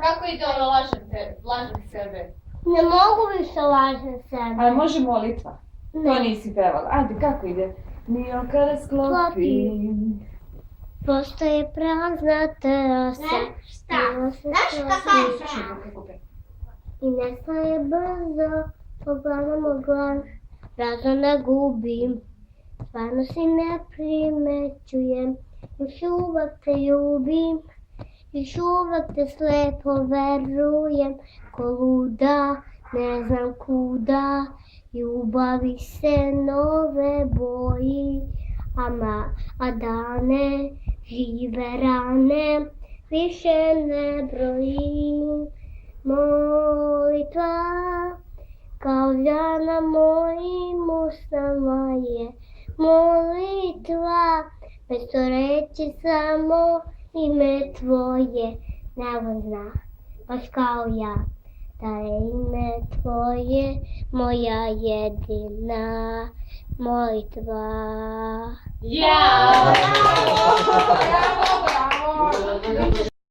Kako ide ono lažem sebe? Ne mogu više lažem sebe. Ali može molitva? Ne. To nisi pevala. Ajde, kako ide? Nio kada sklopim. Postoje prazna terasa. Šta? Znaš šta kažeš? I nestaje brzo, pogledam u glas, razum ne gubim. Stvarno si ne primećujem, još uvek te ljubim. Još uvek te slepo verujem, ko luda, ne znam kuda. Ljubavi se nove boji, a dane, žive rane, više ne brojim. Molitva, kao na mojim usnama je molitva, bez to reći samo ime tvoje, nebo zna, baš kao ja, da je ime tvoje moja jedina molitva. Bravo! Bravo!